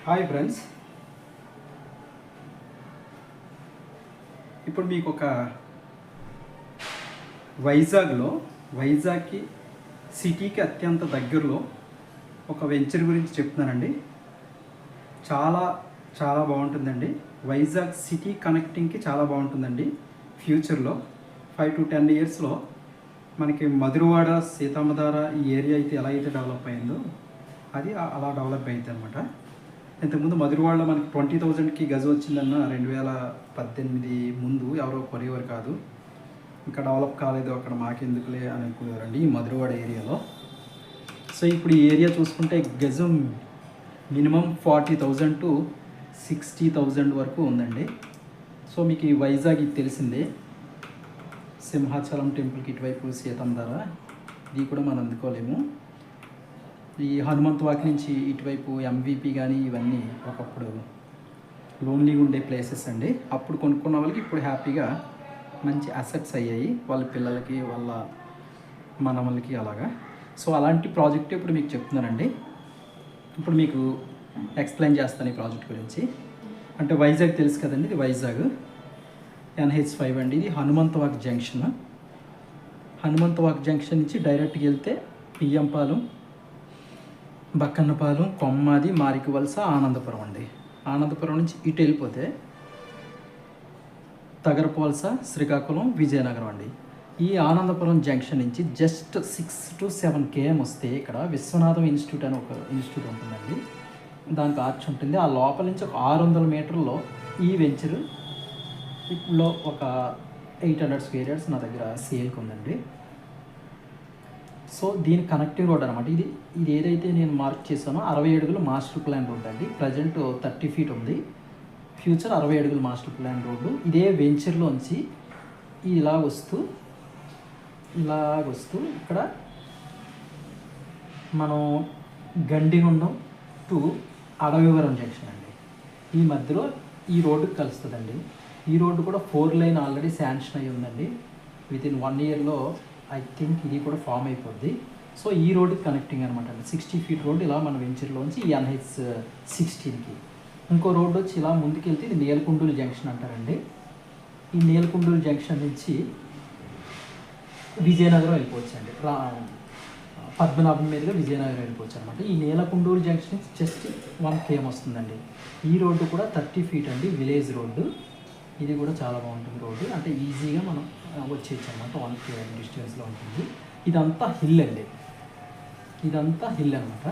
Hi friends, ఇప్పుడు మీకు ఒక వైజాగ్కి సిటీకి అత్యంత దగ్గరలో ఒక వెంచర్ గురించి చెప్తున్నానండి. చాలా చాలా బాగుంటుందండి. వైజాగ్ సిటీ కనెక్టింగ్కి చాలా బాగుంటుందండి. ఫ్యూచర్లో 5 to 10 ఇయర్స్లో మనకి మధురవాడ, సీతమ్మధార ఈ ఏరియా అయితే ఎలా అయితే డెవలప్ అయిందో అది అలా డెవలప్ అయింది అనమాట. ఇంతకుముందు మధురవాడలో మనకి 20,000కి గజ వచ్చిందన్న 2018 ముందు ఎవరో కొనేవారు కాదు. ఇంకా డెవలప్ కాలేదు, అక్కడ మాకెందుకులే అని అనుకునేవారండి ఈ మధురవాడ ఏరియాలో. సో ఇప్పుడు ఈ ఏరియా చూసుకుంటే గజం మినిమం 40,000 to 60,000 వరకు ఉందండి. సో మీకు ఈ వైజాగ్ ఇది తెలిసిందే, సింహాచలం టెంపుల్కి ఇటువైపు సీతమ్మధార, ఇది కూడా మనం అందుకోలేము. ఈ హనుమంత్ వాక్ నుంచి ఇటువైపు ఎంవిపి కానీ ఇవన్నీ ఒకప్పుడు లోన్లీగా ఉండే ప్లేసెస్ అండి. అప్పుడు కొనుక్కున్న వాళ్ళకి ఇప్పుడు హ్యాపీగా మంచి అసెట్స్ అయ్యాయి, వాళ్ళ పిల్లలకి వాళ్ళ మనవలకి అలాగా. సో అలాంటి ప్రాజెక్ట్ ఇప్పుడు మీకు చెప్తున్నానండి. ఇప్పుడు మీకు ఎక్స్ప్లెయిన్ చేస్తాను ఈ ప్రాజెక్ట్ గురించి. అంటే వైజాగ్ తెలుసు కదండి, ఇది వైజాగ్ NH5 అండి. ఇది Hanumanth walk junction. Hanumanth walk junction నుంచి డైరెక్ట్గా వెళ్తే పియ్యంపాలెం, బక్కన్నపాలెం, కొమ్మాది, మారికవలస, ఆనందపురం అండి. ఆనందపురం నుంచి ఇటు వెళ్ళిపోతే తగరపువలస, శ్రీకాకుళం, విజయనగరం అండి. ఈ ఆనందపురం జంక్షన్ నుంచి జస్ట్ 6 to 7 km వస్తే ఇక్కడ విశ్వనాథం ఇన్స్టిట్యూట్ అని ఒక ఇన్స్టిట్యూట్ ఉంటుందండి. దానికి ఆర్చ్ ఉంటుంది. ఆ లోపల నుంచి ఒక 600 మీటర్లో ఈ వెంచర్ ఇప్పుడు ఒక 800 స్క్వేర్ యార్డ్స్ నా దగ్గర సేల్కి ఉందండి. సో దీని కనెక్టింగ్ రోడ్ అనమాట. ఇది ఏదైతే నేను మార్క్ చేశానో 60 అడుగులు మాస్టర్ ప్లాన్ రోడ్ అండి. ప్రజెంట్ 30 feet ఉంది, ఫ్యూచర్ 60 అడుగులు మాస్టర్ ప్లాన్ రోడ్డు. ఇదే వెంచర్లోంచి ఇలాగ వస్తూ ఇక్కడ మనం గండిగుండం టు అడవివరం జంక్షన్ అండి, ఈ మధ్యలో ఈ రోడ్డుకి కలుస్తుందండి. ఈ రోడ్డు కూడా 4 lane ఆల్రెడీ శాంక్షన్ అయ్యి ఉందండి. వితిన్ 1 yearలో ఐ థింక్ ఇది కూడా ఫామ్ అయిపోద్ది. సో ఈ రోడ్డుకి కనెక్టింగ్ అనమాట అండి. 60 feet రోడ్డు ఇలా మన వెంచర్లోంచి ఈ NH16కి. ఇంకో రోడ్డు వచ్చి ఇలా ముందుకెళ్తే ఇది నేలకొండూరు జంక్షన్ అంటారండి. ఈ నేలకొండూరు జంక్షన్ నుంచి విజయనగరం వెళ్ళిపోవచ్చు అండి. పద్మనాభం మీదుగా విజయనగరం వెళ్ళిపోవచ్చు అనమాట. ఈ నేలకొండూరు జంక్షన్ నుంచి జస్ట్ 1 km వస్తుందండి. ఈ రోడ్డు కూడా 30 feet అండి, విలేజ్ రోడ్డు. ఇది కూడా చాలా బాగుంటుంది రోడ్డు, అంటే ఈజీగా మనం వచ్చేయచ్చు అనమాట. 1 km డిస్టెన్స్లో ఉంటుంది. ఇదంతా హిల్ అండి, ఇదంతా హిల్ అనమాట.